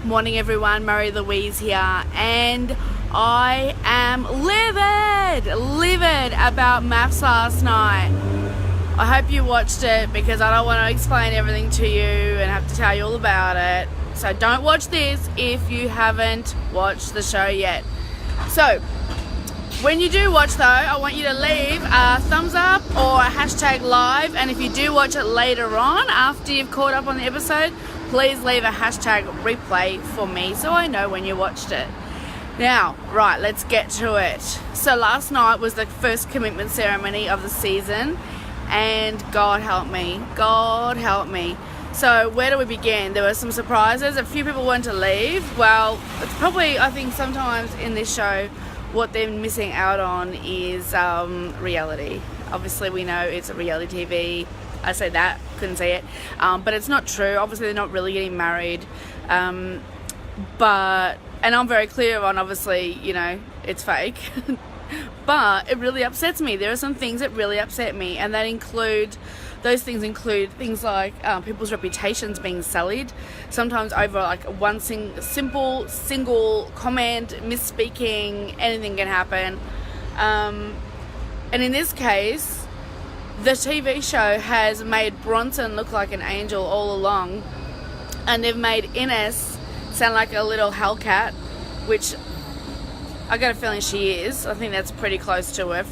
Morning everyone, Marie-Louise here, and I am livid about MAFS last night. I hope you watched it because I don't want to explain everything to you and have to tell you all about it. So don't watch this if you haven't watched the show yet. So when you do watch though, I want you to leave a thumbs up or a hashtag live, and if you do watch it later on after you've caught up on the episode, please leave a hashtag replay for me so I know when you watched it. Now, right, let's get to it. So last night was the first commitment ceremony of the season, and God help me. So where do we begin? There were some surprises. A few people wanted to leave. Well, it's probably, I think sometimes in this show, what they're missing out on is reality. Obviously we know it's a reality TV. I say that, couldn't say it, but it's not true. Obviously they're not really getting married, and I'm very clear on, obviously, you know, it's fake. But it really upsets me. There are some things that really upset me, and those things include things like people's reputations being sullied, sometimes over like one single comment, misspeaking, anything can happen. And in this case, the TV show has made Bronson look like an angel all along, and they've made Ines sound like a little hellcat, which I got a feeling she is. I think that's pretty close to her.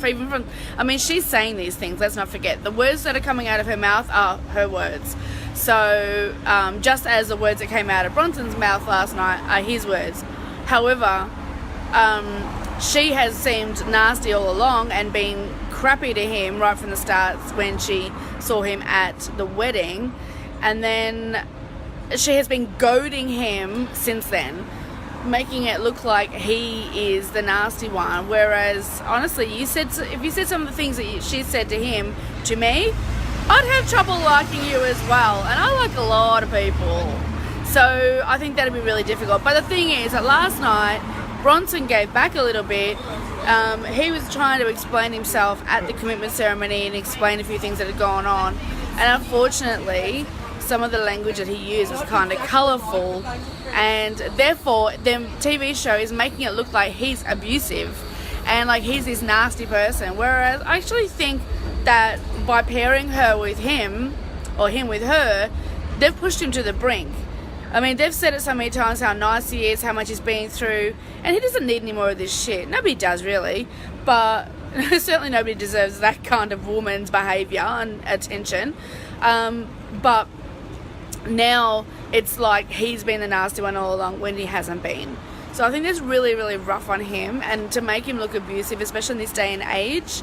She's saying these things, let's not forget. The words that are coming out of her mouth are her words. So just as the words that came out of Bronson's mouth last night are his words. However, she has seemed nasty all along and been crappy to him right from the start when she saw him at the wedding, and then she has been goading him since then, making it look like he is the nasty one, whereas honestly if you said some of the things that she said to him to me, I'd have trouble liking you as well, and I like a lot of people, so I think that'd be really difficult. But the thing is that last night Bronson gave back a little bit. He was trying to explain himself at the commitment ceremony and explain a few things that had gone on, and unfortunately some of the language that he used was kind of colourful, and therefore the TV show is making it look like he's abusive and like he's this nasty person, whereas I actually think that by pairing her with him or him with her, they've pushed him to the brink. I mean, they've said it so many times how nice he is, how much he's been through, and he doesn't need any more of this shit. Nobody does, really, but certainly nobody deserves that kind of woman's behaviour and attention. But now it's like he's been the nasty one all along when he hasn't been. So I think that's really, really rough on him, and to make him look abusive, especially in this day and age,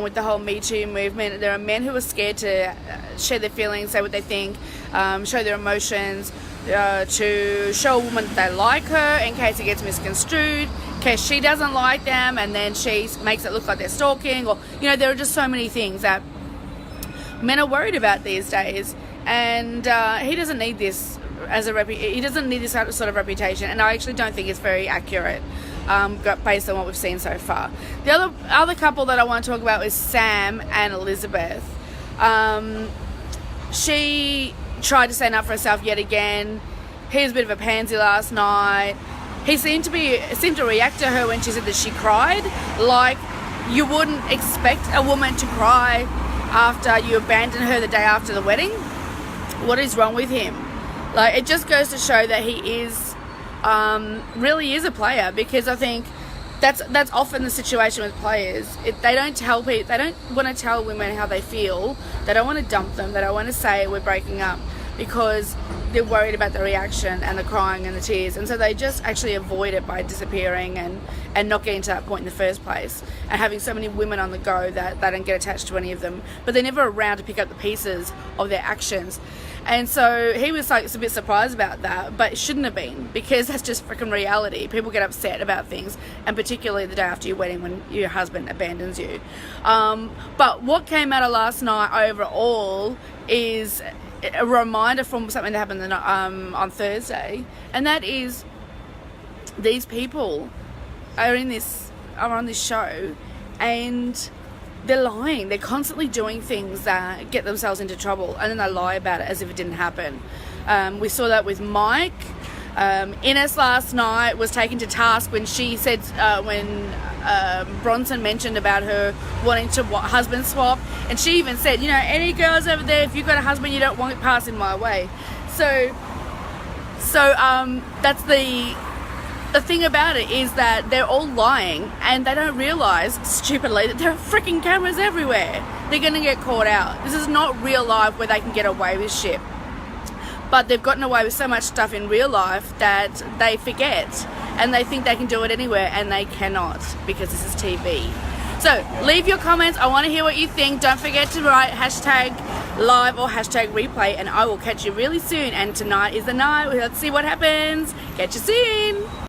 with the whole Me Too movement. There are men who are scared to share their feelings, say what they think, show their emotions, to show a woman that they like her in case it gets misconstrued, in case she doesn't like them and then she makes it look like they're stalking, or, you know, there are just so many things that men are worried about these days, and he doesn't need this he doesn't need this sort of reputation, and I actually don't think it's very accurate based on what we've seen so far. The other couple that I want to talk about is Sam and Elizabeth. She tried to stand up for herself yet again. He was a bit of a pansy last night. He seemed to react to her when she said that she cried, like you wouldn't expect a woman to cry after you abandon her the day after the wedding. What is wrong with him? Like, it just goes to show that he is really is a player, because I think that's often the situation with players. They don't want to tell women how they feel. They don't want to dump them. They don't want to say we're breaking up, because they're worried about the reaction and the crying and the tears, and so they just actually avoid it by disappearing and not getting to that point in the first place, and having so many women on the go that they don't get attached to any of them, but they're never around to pick up the pieces of their actions. And so he was like a bit surprised about that, but it shouldn't have been, because that's just freaking reality. People get upset about things, and particularly the day after your wedding when your husband abandons you. But what came out of last night overall is a reminder from something that happened on Thursday, and that is these people are on this show, and they're lying. They're constantly doing things that get themselves into trouble, and then they lie about it as if it didn't happen. We saw that with Mike. Ines last night was taken to task when she said, when Bronson mentioned about her wanting to husband swap, and she even said, you know, any girls over there, if you've got a husband you don't want it passing my way. So that's the thing about it, is that they're all lying and they don't realise, stupidly, that there are freaking cameras everywhere. They're going to get caught out. This is not real life where they can get away with shit. But they've gotten away with so much stuff in real life that they forget, and they think they can do it anywhere, and they cannot, because this is TV. So leave your comments. I want to hear what you think. Don't forget to write #live or #replay, and I will catch you really soon. And tonight is the night. Let's see what happens. Catch you soon.